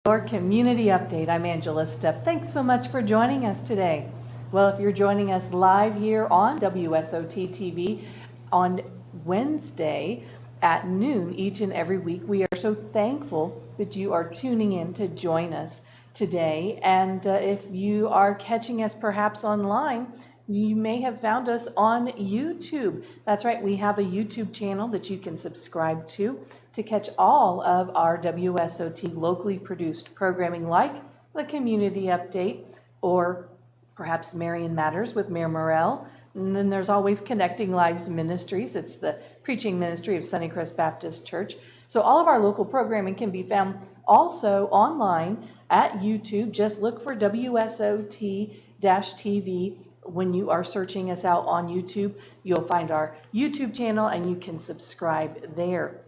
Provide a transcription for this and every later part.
Your community update. I'm Angela Stepp. Thanks so much for joining us today. Well, if you're joining us live here on WSOT TV on Wednesday at noon each and every week, we are so thankful that you are tuning in to join us today. And if you are catching us perhaps online, you may have found us on YouTube. That's right, we have a YouTube channel that you can subscribe to catch all of our WSOT locally produced programming, like the Community Update or perhaps Marian Matters with Mayor Morrell. And then there's always Connecting Lives Ministries. It's the preaching ministry of Sunnycrest Baptist Church. So all of our local programming can be found also online at YouTube. Just look for WSOT-TV. When you are searching us out on YouTube, you'll find our YouTube channel and you can subscribe there.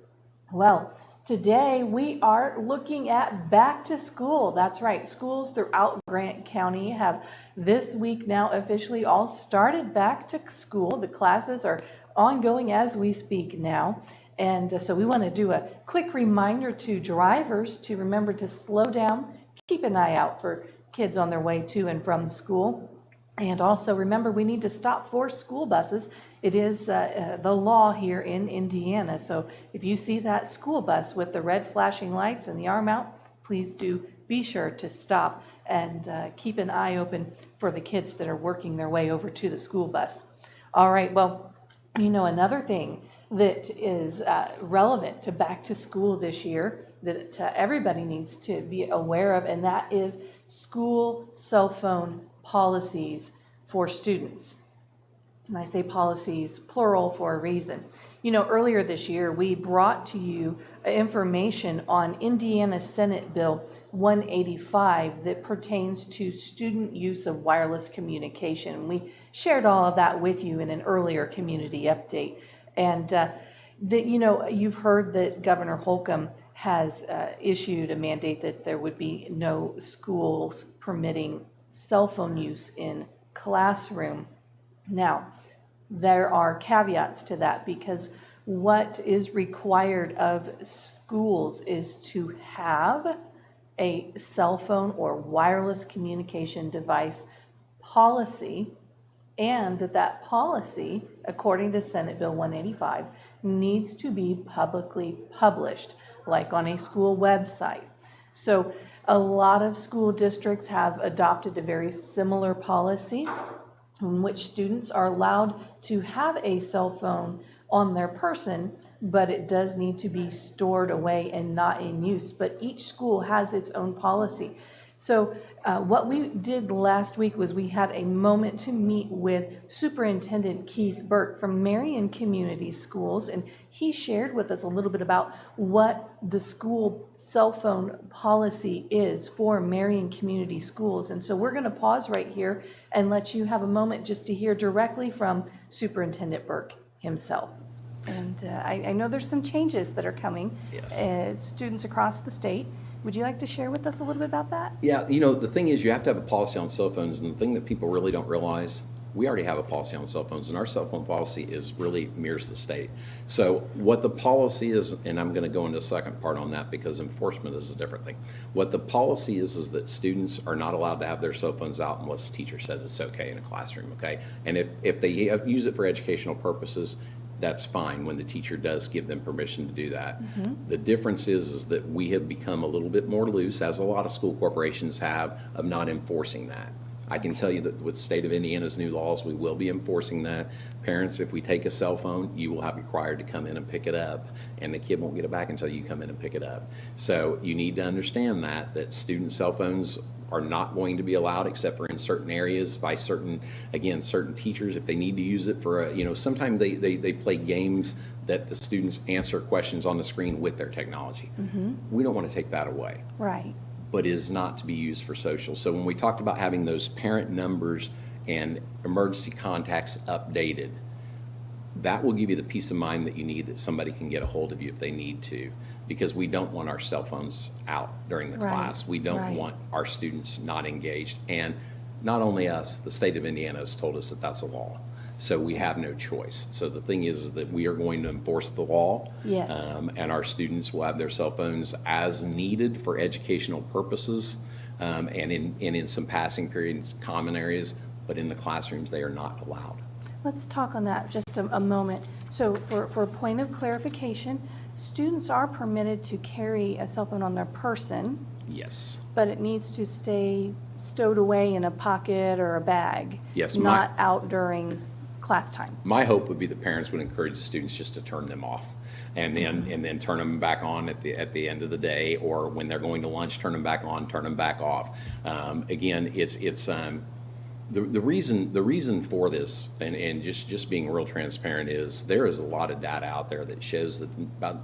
Well, today we are looking at back to school. That's right. Schools throughout Grant County have this week now officially all started back to school. The classes are ongoing as we speak now. And so we want to do a quick reminder to drivers to remember to slow down, keep an eye out for kids on their way to and from school. And also remember, we need to stop for school buses. It is the law here in Indiana. So if you see that school bus with the red flashing lights and the arm out, please do be sure to stop and keep an eye open for the kids that are working their way over to the school bus. All right, well, you know, another thing that is relevant to back to school this year that everybody needs to be aware of, and that is school cell phone policies for students. And I say policies plural for a reason. You know, earlier this year, we brought to you information on Indiana Senate Bill 185 that pertains to student use of wireless communication. We shared all of that with you in an earlier community update. And that, you know, you've heard that Governor Holcomb has issued a mandate that there would be no schools permitting cell phone use in classroom. Now, there are caveats to that, because what is required of schools is to have a cell phone or wireless communication device policy, and that policy, according to Senate Bill 185, needs to be publicly published, like on a school website. So a lot of school districts have adopted a very similar policy in which students are allowed to have a cell phone on their person, but it does need to be stored away and not in use. But each school has its own policy. So what we did last week was we had a moment to meet with Superintendent Keith Burke from Marion Community Schools, and he shared with us a little bit about what the school cell phone policy is for Marion Community Schools. And so we're going to pause right here and let you have a moment just to hear directly from Superintendent Burke himself. And I know there's some changes that are coming. Yes. Students across the state. Would you like to share with us a little bit about that? Yeah, you know, the thing is, you have to have a policy on cell phones, and the thing that people really don't realize, we already have a policy on cell phones, and our cell phone policy really mirrors the state. So what the policy is, and I'm going to go into a second part on that because enforcement is a different thing. What the policy is that students are not allowed to have their cell phones out unless the teacher says it's okay in a classroom, okay? And if they use it for educational purposes, that's fine when the teacher does give them permission to do that. Mm-hmm. The difference is that we have become a little bit more loose, as a lot of school corporations have, of not enforcing that. I can tell you that with the state of Indiana's new laws, we will be enforcing that. Parents, if we take a cell phone, you will have required to come in and pick it up, and the kid won't get it back until you come in and pick it up. So you need to understand that student cell phones are not going to be allowed except for in certain areas by certain teachers if they need to use it for sometimes they play games that the students answer questions on the screen with their technology. Mm-hmm. We don't want to take that away. Right. But it is not to be used for social. So when we talked about having those parent numbers and emergency contacts updated, that will give you the peace of mind that you need, that somebody can get a hold of you if they need to, because we don't want our cell phones out during the class. We don't want our students not engaged. And not only us, the state of Indiana has told us that that's a law. So we have no choice. So the thing is that we are going to enforce the law. Yes. And our students will have their cell phones as needed for educational purposes, and in some passing periods, common areas, but in the classrooms, they are not allowed. Let's talk on that just a moment. So for a point of clarification, students are permitted to carry a cell phone on their person, Yes. but it needs to stay stowed away in a pocket or a bag. Yes, Not out during class time. My hope would be that parents would encourage the students just to turn them off, and then turn them back on at the end of the day, or when they're going to lunch, turn them back on, turn them back off. Again, it's the reason for this, and just being real transparent, is there is a lot of data out there that shows that about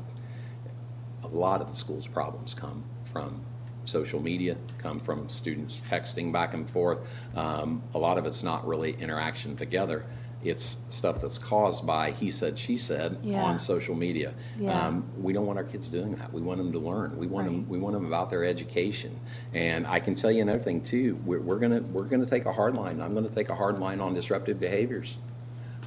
a lot of the school's problems come from social media, come from students texting back and forth. A lot of it's not really interaction together. It's stuff that's caused by he said, she said Yeah. on social media. Yeah. We don't want our kids doing that. We want them to learn. We want Right. them about their education. And I can tell you another thing too. We're gonna take a hard line. I'm gonna take a hard line on disruptive behaviors.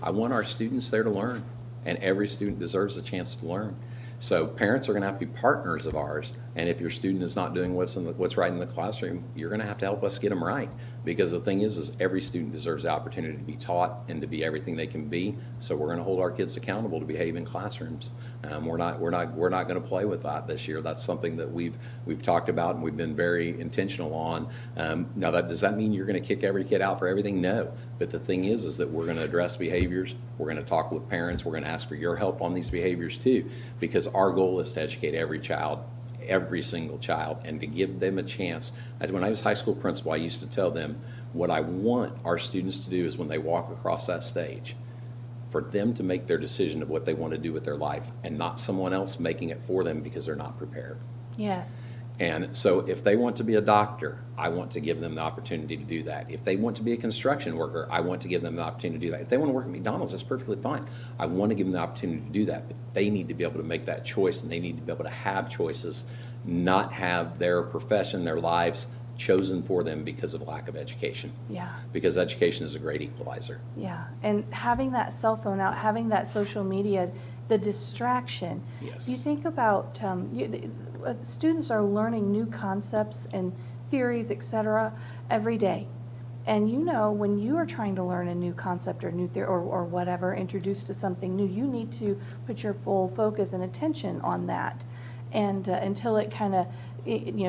I want our students there to learn, and every student deserves a chance to learn. So parents are going to have to be partners of ours, and if your student is not doing what's right in the classroom, you're going to have to help us get them right. Because the thing is every student deserves the opportunity to be taught and to be everything they can be. So we're going to hold our kids accountable to behave in classrooms. We're not going to play with that this year. That's something that we've talked about and we've been very intentional on. Now, does that mean you're going to kick every kid out for everything? No. But the thing is that we're going to address behaviors. We're going to talk with parents. We're going to ask for your help on these behaviors too, because our goal is to educate every child, every single child, and to give them a chance. When I was high school principal, I used to tell them what I want our students to do is when they walk across that stage, for them to make their decision of what they want to do with their life and not someone else making it for them because they're not prepared. Yes. And so if they want to be a doctor, I want to give them the opportunity to do that. If they want to be a construction worker, I want to give them the opportunity to do that. If they want to work at McDonald's, that's perfectly fine. I want to give them the opportunity to do that. But they need to be able to make that choice, and they need to be able to have choices, not have their profession, their lives chosen for them because of lack of education. Yeah. Because education is a great equalizer. Yeah. And having that cell phone out, having that social media, the distraction. Yes. You think about students are learning new concepts and theories, et cetera, every day. And when you are trying to learn a new concept or new theory or whatever, introduced to something new, you need to put your full focus and attention on that, and until it kind of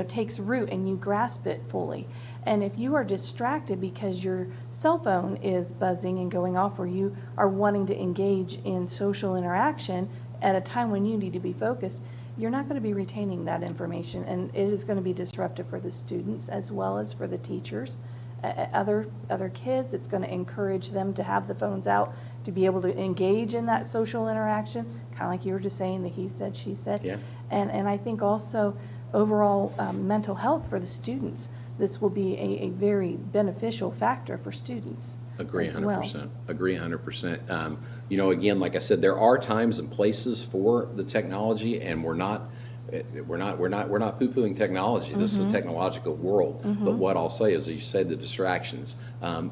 takes root and you grasp it fully. And if you are distracted because your cell phone is buzzing and going off, or you are wanting to engage in social interaction at a time when you need to be focused, you're not going to be retaining that information, and it is going to be disruptive for the students as well as for the teachers, other kids. It's going to encourage them to have the phones out to be able to engage in that social interaction, kind of like you were just saying, the he said, she said. Yeah. And I think also overall mental health for the students, this will be a very beneficial factor for students. Agree as well. 100%. Agree 100%. Again, like I said, there are times and places for the technology, and we're not poo-pooing technology. This is a technological world. But what I'll say is, as you said, the distractions.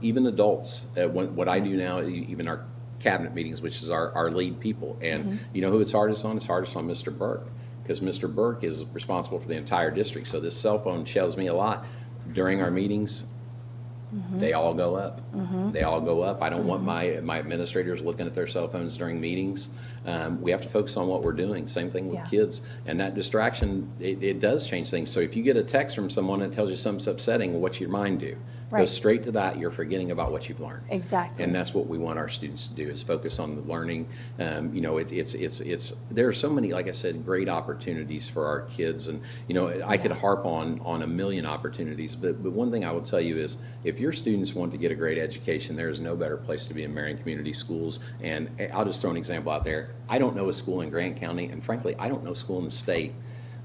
Even adults, what I do now, even our cabinet meetings, which is our lead people, and you know who it's hardest on? It's hardest on Mr. Burke, because Mr. Burke is responsible for the entire district. So this cell phone shells me a lot during our meetings. They all go up. They all go up. I don't want my administrators looking at their cell phones during meetings. We have to focus on what we're doing. Same thing with Yeah. kids. And that distraction, it does change things. So if you get a text from someone that tells you something's upsetting, well, what's your mind do? Go Right. straight to that. You're forgetting about what you've learned. Exactly. And that's what we want our students to do, is focus on the learning. There are so many, like I said, great opportunities for our kids. And, I could harp on a million opportunities, but one thing I will tell you is, if your students want to get a great education, there is no better place to be in Marion Community Schools. And I'll just throw an example out there. I don't know a school in Grant County, and frankly, I don't know a school in the state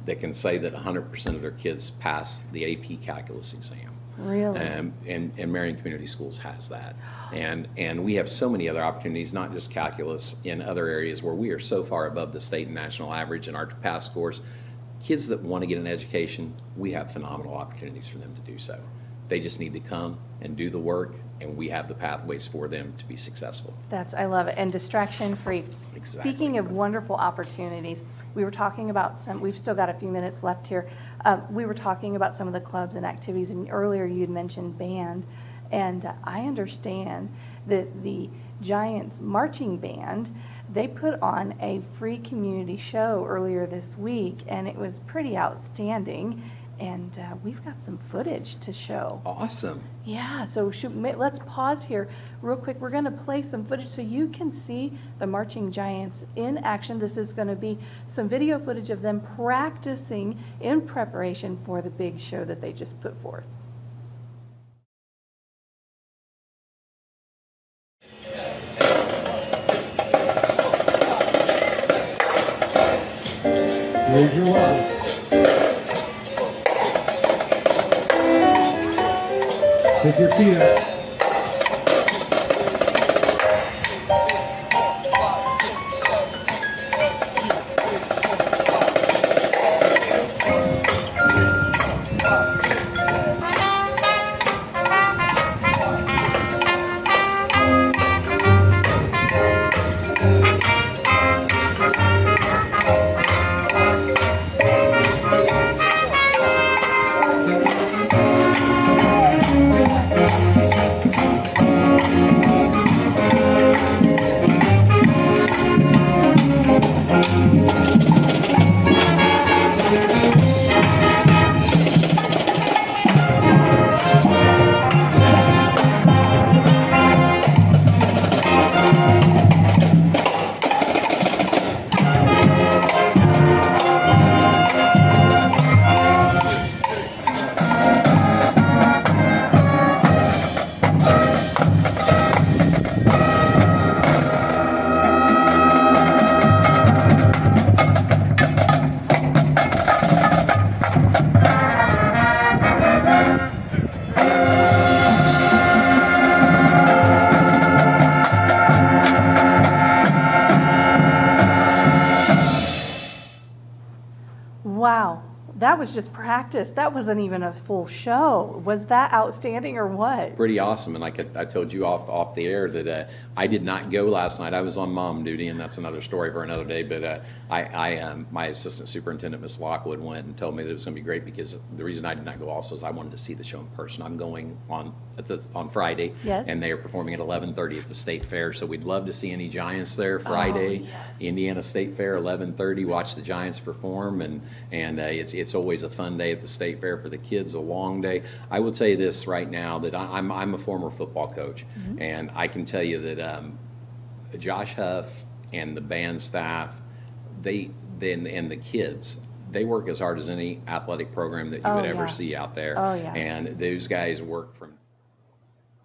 that can say that 100% of their kids pass the AP calculus exam. Really? And Marion Community Schools has that. And we have so many other opportunities, not just calculus, in other areas where we are so far above the state and national average in our pass scores. Kids that want to get an education, we have phenomenal opportunities for them to do so. They just need to come and do the work and we have the pathways for them to be successful. I love it, and distraction-free. Exactly. Speaking of wonderful opportunities, we were talking about we've still got a few minutes left here. We were talking about some of the clubs and activities, and earlier you'd mentioned band, and I understand that the Giants marching band, they put on a free community show earlier this week, and it was pretty outstanding, and we've got some footage to show. Awesome. Yeah, so let's pause here real quick. We're going to play some footage so you can see the Marching Giants in action. This is going to be some video footage of them practicing in preparation for the big show that they just put forth. Raise your line. Take your feet up. Wow, that was just practice. That wasn't even a full show. Was that outstanding or what? Pretty awesome. And like I told you off the air that I did not go last night. I was on mom duty, and that's another story for another day. But my assistant superintendent, Miss Lockwood, went and told me that it was going to be great, because the reason I did not go also is I wanted to see the show in person. I'm going on Friday, Yes. and they are performing at 11:30 at the State Fair. So we'd love to see any Giants there Friday. Oh, yes. Indiana State Fair, 11:30. Watch the Giants perform, and it's always a fun day at the State Fair for the kids. A long day. I will tell you this right now, that I'm a former football coach, and I can tell you that Josh Huff and the band staff, and the kids, they work as hard as any athletic program that you Oh, would ever yeah. see out there. Oh, yeah. And those guys work from.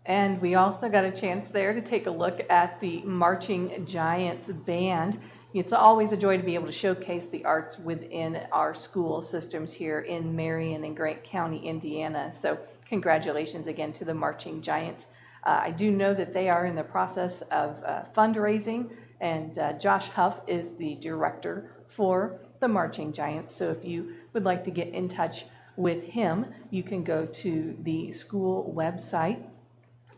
And we also got a chance there to take a look at the Marching Giants band. It's always a joy to be able to showcase the arts within our school systems here in Marion and Grant County, Indiana. So congratulations again to the Marching Giants. I do know that they are in the process of fundraising, and Josh Huff is the director for the Marching Giants. So if you would like to get in touch with him, you can go to the school website,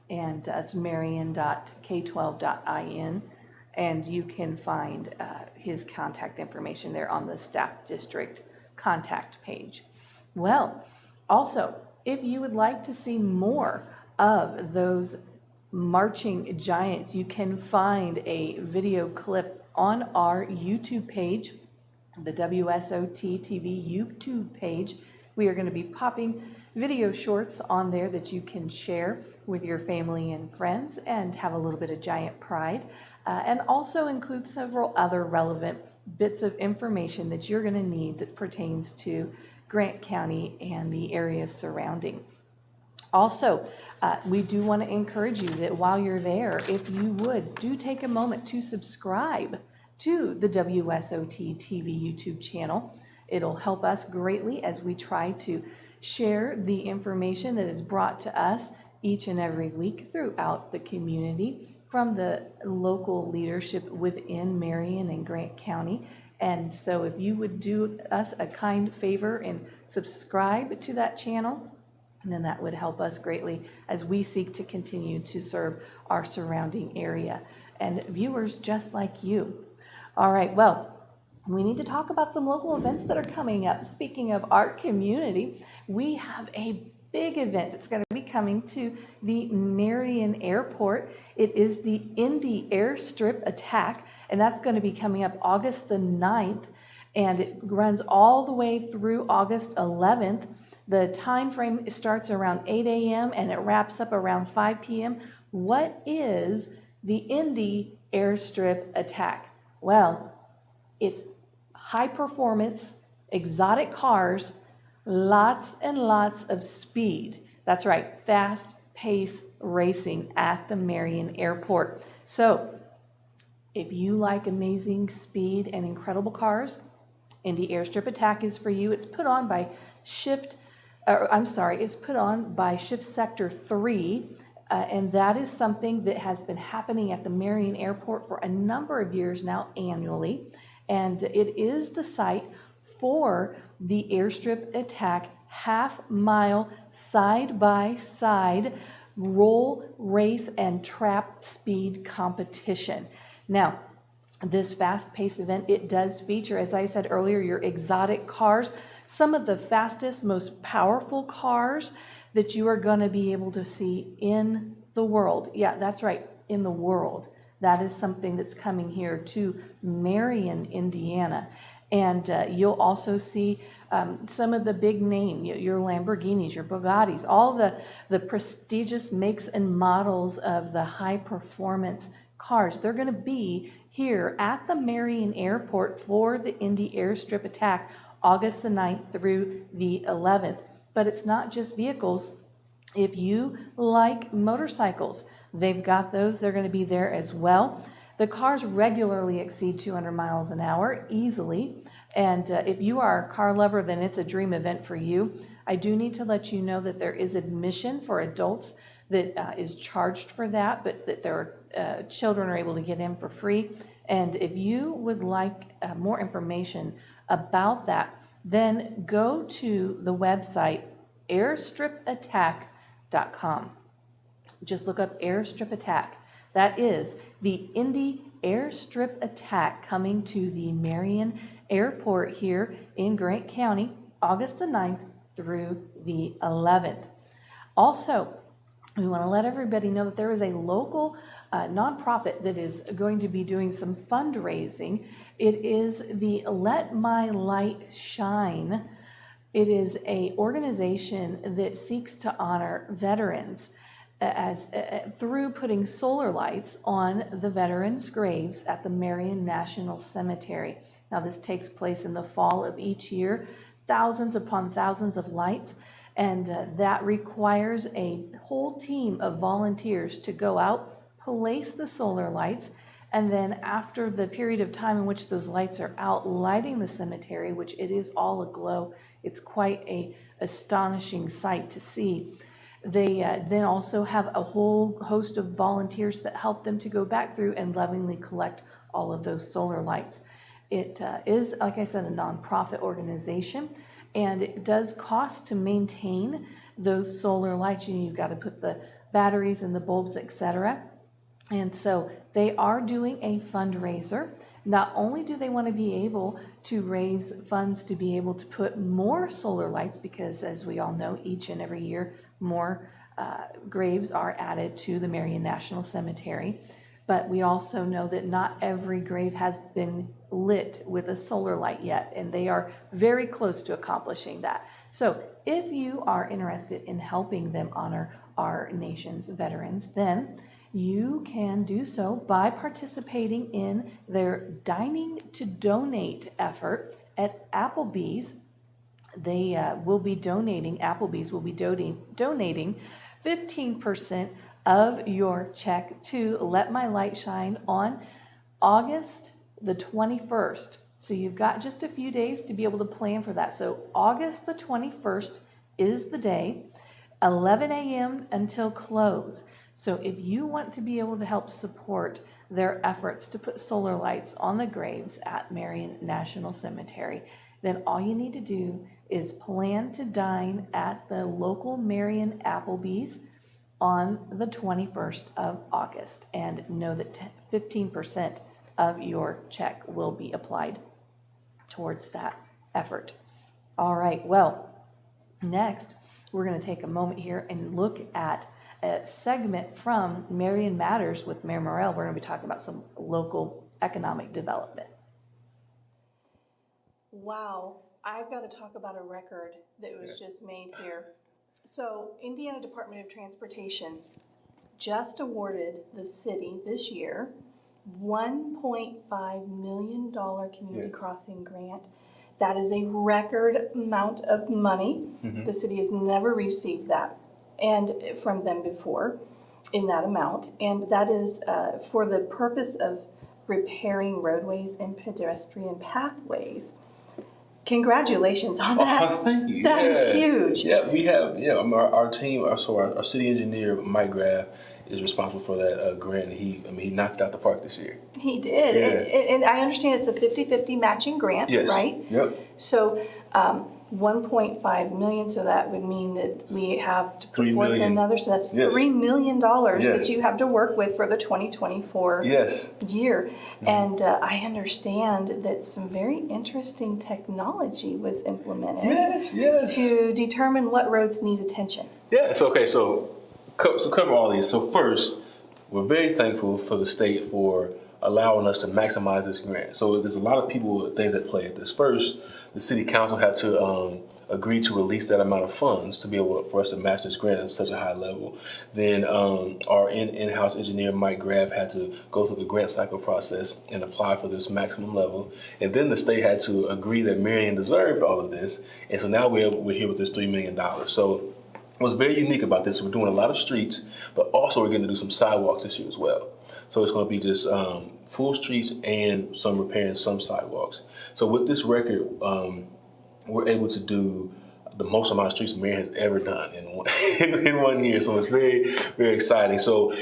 and it's marion.k12.in, and you can find his contact information there on the staff district contact page. Well, also, if you would like to see more of those Marching Giants, you can find a video clip on our YouTube page, the WSOT TV YouTube page. We are going to be popping video shorts on there that you can share with your family and friends and have a little bit of Giant pride, and also include several other relevant bits of information that you're going to need that pertains to Grant County and the areas surrounding. Also, we do want to encourage you that while you're there, if you would, do take a moment to subscribe to the WSOT TV YouTube channel. It'll help us greatly as we try to share the information that is brought to us each and every week throughout the community from the local leadership within Marion and Grant County. And so if you would do us a kind favor and subscribe to that channel, And then that would help us greatly as we seek to continue to serve our surrounding area and viewers just like you. All right, well, we need to talk about some local events that are coming up. Speaking of our community, we have a big event that's going to be coming to the Marion Airport. It is the Indy Airstrip Attack, and that's going to be coming up August the 9th, and it runs all the way through August 11th. The time frame starts around 8 a.m. and it wraps up around 5 p.m. What is the Indy Airstrip Attack? Well, it's high performance, exotic cars, lots and lots of speed. That's right, fast pace racing at the Marion Airport. So if you like amazing speed and incredible cars, Indy Airstrip Attack is for you. It's put on by Shift Sector 3, and that is something that has been happening at the Marion Airport for a number of years now annually, and it is the site for the Airstrip Attack half-mile side-by-side roll, race, and trap speed competition. Now, this fast-paced event, it does feature, as I said earlier, your exotic cars, some of the fastest, most powerful cars that you are going to be able to see in the world. Yeah, that's right, in the world. That is something that's coming here to Marion, Indiana. And you'll also see some of the big name, your Lamborghinis, your Bugattis, all the prestigious makes and models of the high performance cars. They're going to be here at the Marion Airport for the Indy Airstrip Attack, August the 9th through the 11th. But it's not just vehicles. If you like motorcycles, they've got those. They're going to be there as well. The cars regularly exceed 200 miles an hour easily. And if you are a car lover, then it's a dream event for you. I do need to let you know that there is admission for adults that is charged for that, but that there are children are able to get in for free. And if you would like more information about that, then go to the website airstripattack.com. Just look up Airstrip Attack. That is the Indy Airstrip Attack coming to the Marion Airport here in Grant County, August the 9th through the 11th. Also, we want to let everybody know that there is a local nonprofit that is going to be doing some fundraising. It is the Let My Light Shine. It is an organization that seeks to honor veterans as through putting solar lights on the veterans' graves at the Marion National Cemetery. Now, this takes place in the fall of each year, thousands upon thousands of lights, and that requires a whole team of volunteers to go out, place the solar lights, and then after the period of time in which those lights are out lighting the cemetery, which it is all aglow, it's quite a astonishing sight to see. They then also have a whole host of volunteers that help them to go back through and lovingly collect all of those solar lights. It is, like I said, a nonprofit organization, and it does cost to maintain those solar lights. You've got to put the batteries and the bulbs, etc. And so they are doing a fundraiser. Not only do they want to be able to raise funds to be able to put more solar lights, because as we all know, each and every year more graves are added to the Marion National Cemetery, but we also know that not every grave has been lit with a solar light yet, and they are very close to accomplishing that. So if you are interested in helping them honor our nation's veterans, then you can do so by participating in their Dining to Donate effort at Applebee's. They will be donating, Applebee's will be donating 15% of your check to Let My Light Shine on August the 21st. So you've got just a few days to be able to plan for that. So August the 21st is the day, 11 a.m. until close. So if you want to be able to help support their efforts to put solar lights on the graves at Marion National Cemetery, then all you need to do is plan to dine at the local Marion Applebee's on the 21st of August, and know that 15% of your check will be applied towards that effort. All right, well, next, we're going to take a moment here and look at a segment from Marion Matters with Mayor Morrell. We're going to be talking about some local economic development. Wow, I've got to talk about a record that was just made here. So Indiana Department of Transportation just awarded the city this year $1.5 million community crossing grant. That is a record amount of money. The city has never received that and from them before in that amount. And that is for the purpose of repairing roadways and pedestrian pathways. Congratulations on that. Thank you. That is huge. Yeah, we have, our team, our city engineer, Mike Graff, is responsible for that grant. And he knocked it out the park this year. He did. Yeah. And I understand it's a 50-50 matching grant, Yes. right? Yep. So 1.5 million, so that would mean that we have to put $3 forth million. another, so that's Yes. $3 million that Yes. you have to work with for the 2024 Yes. year. And I understand that some very interesting technology was implemented Yes. to determine what roads need attention. Yes. Okay. So cover all these. So first, we're very thankful for the state for allowing us to maximize this grant. So there's a lot of people, things at play at this. First, the city council had to agree to release that amount of funds to be able for us to match this grant at such a high level. Then our in-house engineer, Mike Graff, had to go through the grant cycle process and apply for this maximum level. And then the state had to agree that Marion deserved all of this. And so now we're here with this $3 million. So what's very unique about this, we're doing a lot of streets, but also we're going to do some sidewalks this year as well. So it's going to be just full streets and some repairing some sidewalks. So with this record, we're able to do the most amount of streets Marion has ever done in one year. So it's very, very exciting. So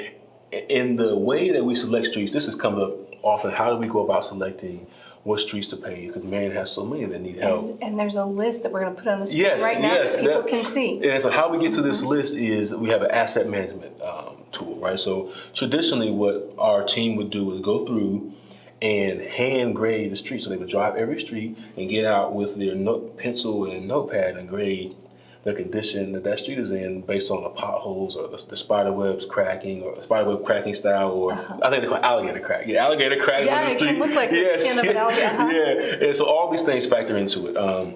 in the way that we select streets, this has come up often. How do we go about selecting what streets to pave? Because Marion has so many that need help. And there's a list that we're going to put on the screen right now that people can see. And so how we get to this list is we have an asset management tool, right? So traditionally what our team would do is go through and hand grade the street. So they would drive every street and get out with their pencil and notepad and grade the condition that street is in based on the potholes or the spider webs cracking or spider web cracking style, or I think they call it alligator crack. Yeah, alligator cracks on the street. Yeah, it can look like the skin of an alligator. Yeah, and so all these things factor into it.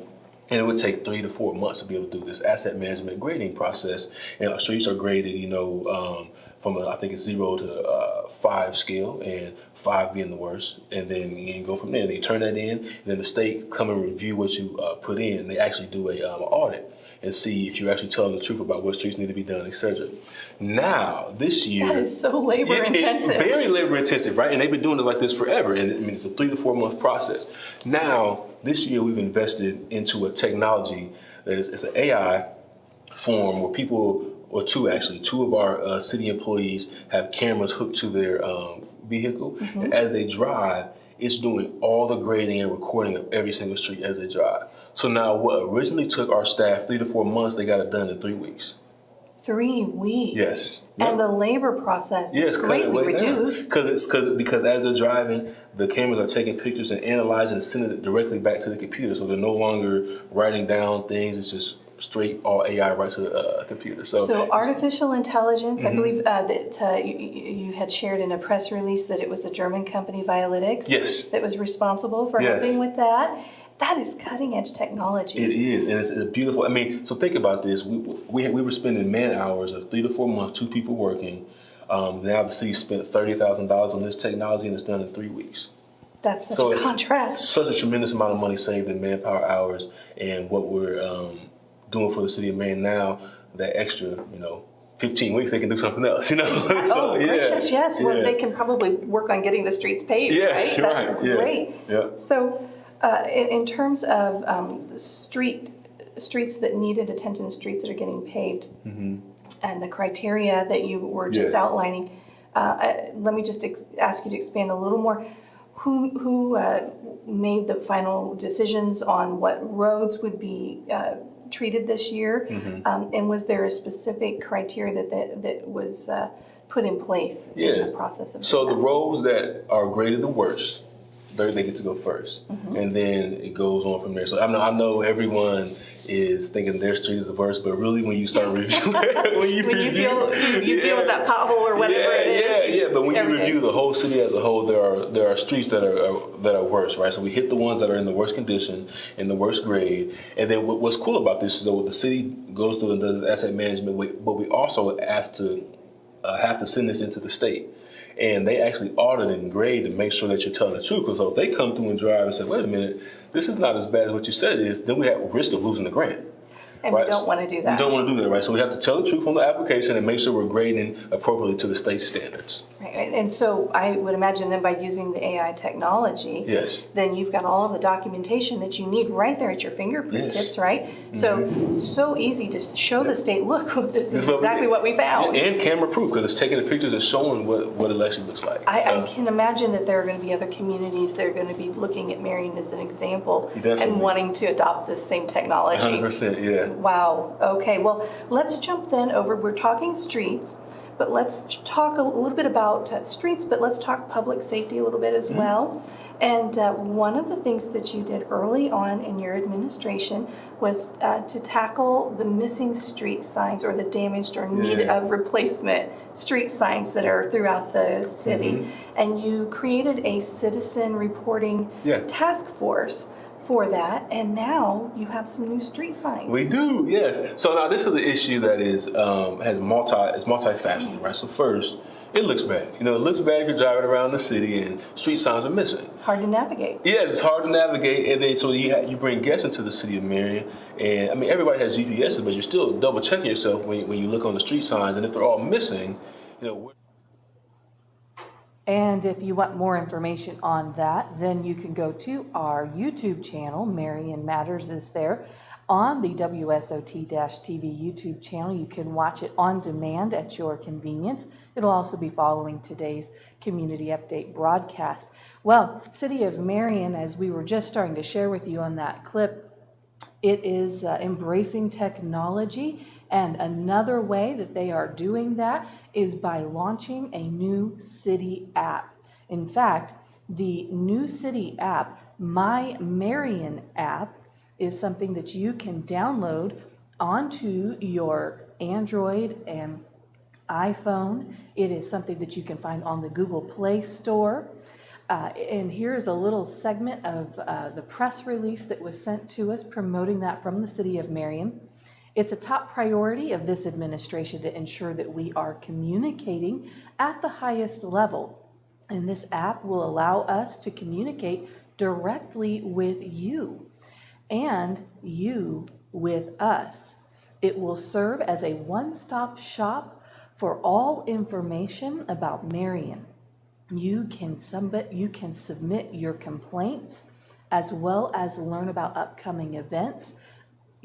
And it would take 3 to 4 months to be able to do this asset management grading process. And our streets are graded, from I think it's 0 to 5 scale, and 5 being the worst. And then you can go from there. They turn that in, and then the state come and review what you put in. They actually do a audit and see if you're actually telling the truth about what streets need to be done, etc. Now, this year... That is so labor intensive. Very labor intensive, right? And they've been doing it like this forever. And it's a 3 to 4 month process. Now, this year we've invested into a technology that is it's an AI form where people, or two of our city employees have cameras hooked to their vehicle. And as they drive, it's doing all the grading and recording of every single street as they drive. So now what originally took our staff 3 to 4 months, they got it done in 3 weeks. 3 weeks. Yes. And the labor process is greatly reduced. Because as they're driving, the cameras are taking pictures and analyzing and sending it directly back to the computer. So they're no longer writing down things. It's just straight all AI right to the computer. So artificial intelligence, I believe that you had shared in a press release that it was a German company, Violytics, Yes. that was responsible for helping with that. That is cutting edge technology. It is, and it's beautiful. I mean, so think about this. We were spending man hours of 3 to 4 months, 2 people working. Now the city spent $30,000 on this technology, and it's done in 3 weeks. That's such a contrast. Such a tremendous amount of money saved in manpower hours, and what we're doing for the city of Marion now, that extra, 15 weeks, they can do something else, Gracious, yes. Well, they can probably work on getting the streets paved, yes, right? That's right. great. Yeah. So in terms of streets that needed attention, streets that are getting paved, and the criteria that you were just outlining, let me just ask you to expand a little more. who made the final decisions on what roads would be treated this year? And was there a specific criteria that was put in place in the process of So doing the that? roads that are graded the worst, they get to go first, and then it goes on from there. So I know everyone is thinking their street is the worst, but really when you start reviewing, when you feel you deal with that pothole or whatever it is. yeah. But when every you day. review the whole city as a whole, there are streets that are worse, right? So we hit the ones that are in the worst condition, in the worst grade, and then what's cool about this is that the city goes through and does asset management, but we also have to send this into the state. And they actually audit and grade to make sure that you're telling the truth. Because so if they come through and drive and say, wait a minute, this is not as bad as what you said it is, then we have a risk of losing the grant. And right? we don't want to do that. We don't want to do that, right? So we have to tell the truth on the application and make sure we're grading appropriately to the state standards. Right. And so I would imagine then by using the AI technology, Yes. then you've got all of the documentation that you need right there at your fingertips, Yes. right? So easy to show the state, look, this is exactly what we found. And camera proof, because it's taking the pictures and showing what it actually looks like. I can imagine that there are going to be other communities that are going to be looking at Marion as an example Definitely. and wanting to adopt this same technology. 100%, yeah. Wow. Okay. Well, let's jump then over. We're talking streets, but let's talk a little bit about streets, but let's talk public safety a little bit as well. And one of the things that you did early on in your administration was to tackle the missing street signs or the damaged or need of replacement street signs that are throughout the city. And you created a citizen reporting task force for that, and now you have some new street signs. We do, yes. So now this is an issue that is it's multifaceted, right? So first, it looks bad. It looks bad if you're driving around the city and street signs are missing. Hard to navigate. Yes, it's hard to navigate, and then so you bring guests into the city of Marion, and I mean everybody has GPSs, but you're still double checking yourself when you look on the street signs, and if they're all missing, And if you want more information on that, then you can go to our YouTube channel. Marion Matters is there on the WSOT-TV YouTube channel. You can watch it on demand at your convenience. It'll also be following today's community update broadcast. Well, City of Marion, as we were just starting to share with you on that clip, it is embracing technology, and another way that they are doing that is by launching a new city app. In fact, the new city app, My Marion app, is something that you can download onto your Android and iPhone. It is something that you can find on the Google Play Store. And here's a little segment of the press release that was sent to us promoting that from the City of Marion. It's a top priority of this administration to ensure that we are communicating at the highest level. And this app will allow us to communicate directly with you and you with us. It will serve as a one-stop shop for all information about Marion. You can submit your complaints as well as learn about upcoming events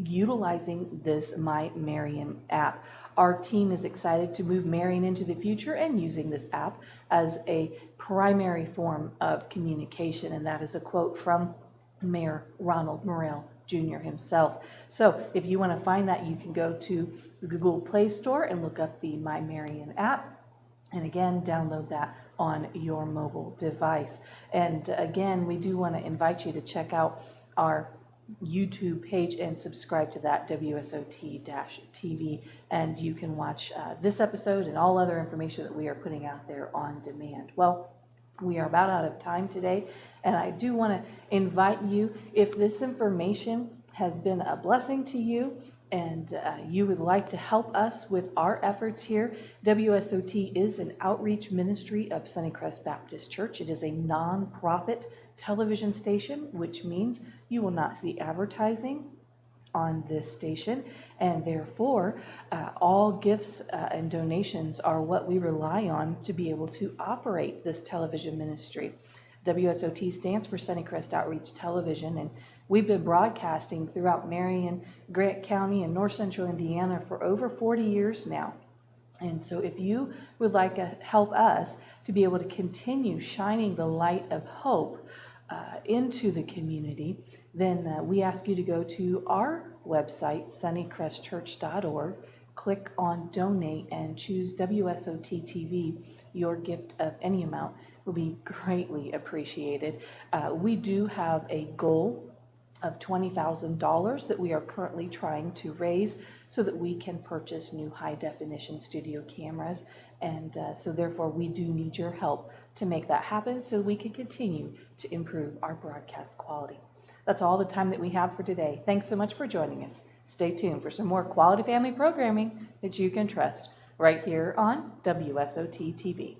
utilizing this My Marion app. Our team is excited to move Marion into the future and using this app as a primary form of communication, and that is a quote from Mayor Ronald Morrell Jr. himself. So if you want to find that, you can go to the Google Play Store and look up the My Marion app, and again, download that on your mobile device. And again, we do want to invite you to check out our YouTube page and subscribe to that, WSOT-TV, and you can watch this episode and all other information that we are putting out there on demand. Well, we are about out of time today, and I do want to invite you, if this information has been a blessing to you and you would like to help us with our efforts here, WSOT is an outreach ministry of Sunnycrest Baptist Church. It is a nonprofit television station, which means you will not see advertising on this station, and therefore all gifts and donations are what we rely on to be able to operate this television ministry. WSOT stands for Sunnycrest Outreach Television, and we've been broadcasting throughout Marion, Grant County, and North Central Indiana for over 40 years now. And so if you would like to help us to be able to continue shining the light of hope into the community, then we ask you to go to our website, sunnycrestchurch.org, click on donate and choose WSOT TV. Your gift of any amount will be greatly appreciated. We do have a goal of $20,000 that we are currently trying to raise so that we can purchase new high definition studio cameras. And so therefore we do need your help to make that happen so we can continue to improve our broadcast quality. That's all the time that we have for today. Thanks so much for joining us. Stay tuned for some more quality family programming that you can trust right here on WSOT TV.